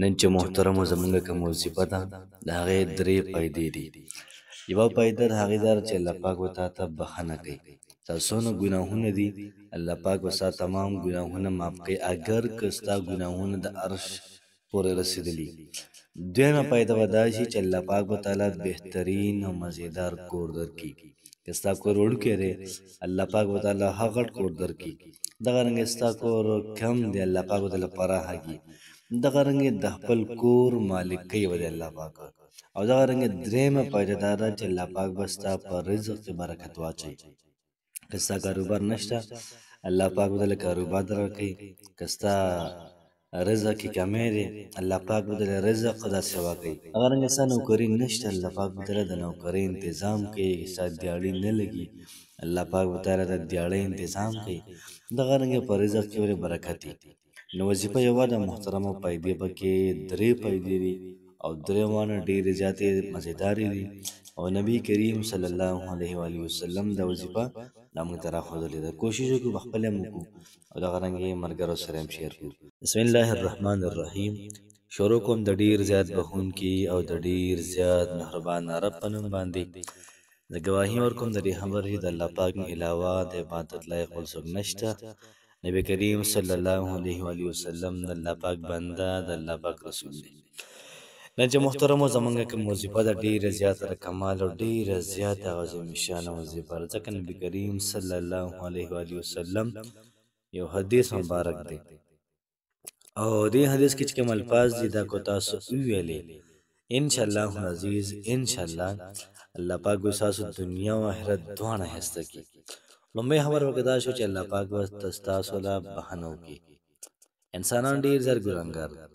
نن چې محترمو زمونږ کوم وظیفه ده د هغې درې فایدې دي. یوه فایده د هغې دا ده چې الله پاک به تا ته بخښنه کوي. ستا څونه ګناهونه دي الله پاک به ستا تمام ګناهونه معاف کوي اگر که ستا ګناهونه د عرش پورې رسېدلي. دویمه فایده به دا شي چې الله پاک به تعالی بهترین او مزېدار کور درکړي. که ستا کور وړوکی دی الله پاک به تعالی ښه غټ کور درکړي. دغه رنګې ستا کور کم دی الله پاک به تعالی پراخه کړي. دغه رنګې د خپل کور مالکۍ به دی الله پاک. او دغه رنګې درېیمه فایده دا ده چې الله پاک به ستا په رزق کې برکت واچوي. که ستا کاروبار نشته الله پاک به تعالی کاروبار درکړي. که ستا رزق کې کمی دی الله پاک به تعالی رزق داسې واکوي. هغه رنګه ستا نوکري نشته الله پاک به تعالی د نوکرۍ انتظام کوي. ستا دیاړي نه لګي الله پاک به تعالی د دیاړۍ انتظام کوي. دغه رنګه په رزق کې ولې برکت وي. نو وظیفه یوه د محترمو فایدې پکې درې فایدې دي او درې وانه ډېرې زیاتې مزېدارې دي او نبي کریم صلی الله علیه و وسلم دا وظیفه دا موږ ته راښودلې ده. کوشش وکړو پخپله هم وکړو او دغه رنګې ملګرو سره هم شیر کړو. بسم الله الرحمن الرحیم. شروع کوم د ډېر زیات بخښونکي او د ډېر زیات مهربان رب په نوم باندې. زه ګواهي ورکوم د دې خبرې چې د الله پاک نه علاوه د عبادت لایق بل څوک نشته. نبی کریم صلی الله علیه و وسلم د الله پاک بنده د الله پاک رسول دی. نن چې محترمو زمونږ کوم وظیفه ده ډېره زیاته د کمال او ډېره زیاته عظیم شانه وظیفه ده. ځکه نبي کریم صلی الله علیه و وسلم یو حدیث مبارک دی او دې حدیث کې چې کوم الفاظ دي دا کو تاسو وویلې انشاءالله العزیز انشاءالله الله پاک به ستاسو دنیا او آخرت دواړه ښایسته کړي. لومړی خبره پکې دا شو چې الله پاک به ستاسو له بښنه وکړي. انسانان ډېر زر ګناهګار دي.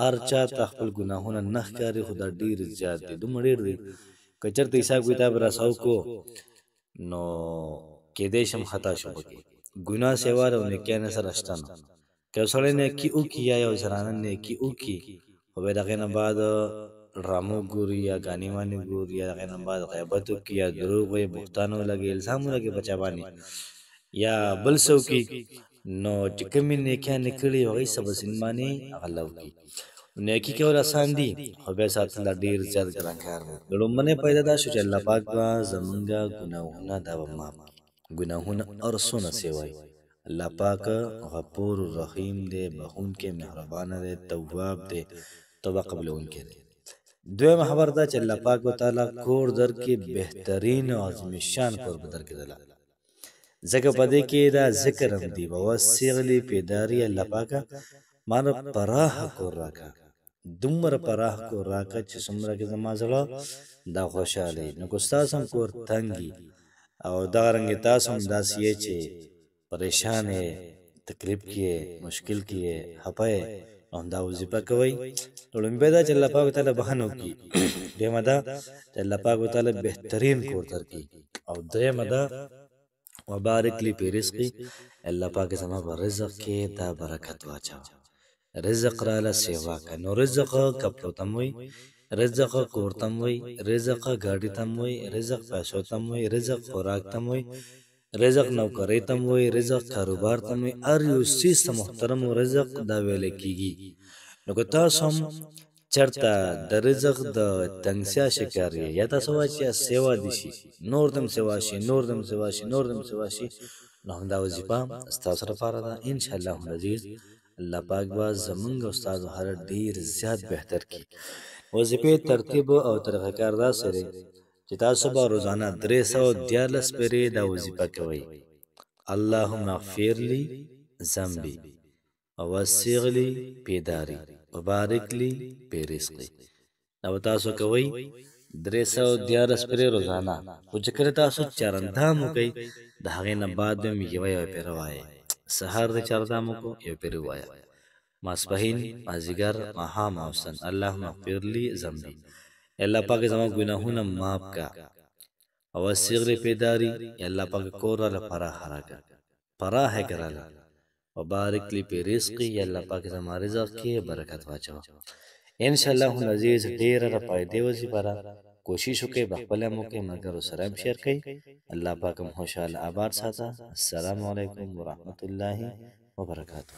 هر چا ته خپل ګناهونه نه ښکاري خو دا ډېر زیات دي دومره ډېر دي که چېرته حساب کتاب راسه کو نو کیدای شم خطا شو پکې. ګناه سوا ده او نیکۍ نه سره شته نه. که یو سړی نیکي وکړي یا یو زنانه نیکي وکړي خو بیا د هغې نه بعد ډرامو ګوري یا ګانې وانې ګوري یا د هغې نه بعد غیبت وکړي یا دروغ وایي بهتان ولګوي الزام ولګوي په چا باندې یا بل څه وکړي نو چې کومې نیکیانې کړي هغوی څه په ځین باندې غله وکړي. نیکي کول اسان دي خو بیا ساتل ډېر زیات ګران کار دی. د لومړنۍ فایده دا شو چې الله پاک به زمونږ ګناهونه دا به معاف کړي. ګناهونه هر څونه سوی الله پاک غفور رحیم دی بخښونکی مهربانه دی تواب دی توبه قبلونکی دی. دویمه خبره دا چې الله پاک به تعالی کور درکړي بهترین او عظیم الشان کور به درکړي. ځکه په دې کې دا ذکر هم دی ووسعلی پیداري الله پاکه مانه پراخه کور راکړه دومره پراخه کور راکړه چې څومره کې زما زړه دا خوشحاله نو که ستاسو هم کور تنګي او دغه رنګې تاسو هم داسې یې چې پریشان یې تکلیف کې یې مشکل کې یې خفه یې نو همدا وظیفه کوئ. لومړی دا چې الله پاک تعالی بښنه وکړي. دویمه دا چې الله پاک تعالی بهترین کور درکړي او دریمه دا وبارک لی فی رزقی الله پاک زما په رزق کې دا برکت واچوه. رزق راله سیوا که نو رزق کپړو ته م وایي رزق کور ته م وایي رزق ګاډي ته م وایي رزق پیسو ته م وایي رزق خوراک ته م وایي رزق نوکرۍ ته م وایي رزق کاروبار ته م وایي هر یو څیز ته محترم رزق دا ویلی کېږي. نو که تاسو هم چېرته د رزق د تنګسیا شکار یې یا تاسو وایئ چې سیوا دې شي نور دم سیوا شي نور دم سیوا شي نور دم سیوا شي نو همدا وظیفه ستاسو لپاره ده انشاءالله العزیز. الله پاک به زمونږ او ستاسو حالت ډېر زیات بهتر کړي. وظیفې ترتیب او طریقه کار داسې دی چې تاسو به روزانه 314 پېرې دا وظیفه کوئ. اللهم اغفر لی ذنبی ووسع لی فی داری وبارک لی فی رزقی. دا به تاسو کوئ 314 پېرې روزانه خو چې کله تاسو چارندام وکئ د هغې نه بعد به مې یوه پېره وایئ. سهار د چارندام وکړو یو پېره ووایه ماسپښین مازدیګر ماښام ماخوستن اللهم اغفر لی ذنبی الله پاک زما ګناهونه معاف کا او وسع لی فی داری الله پاک کور راله پراخه راکړه پراخه یې کړله وبارک لی فی رزقی الله پاک زما رزق کې برکت واچوه. انشاءالله العزیز ډېره د فایدې وظیفه ده. کوشش وکړئ پخپله هم وکړئ ملګرو سره هم شیر کړئ. الله پاک هم خوشحاله آباد ساته. السلام علیکم ورحمة الله وبرکاته.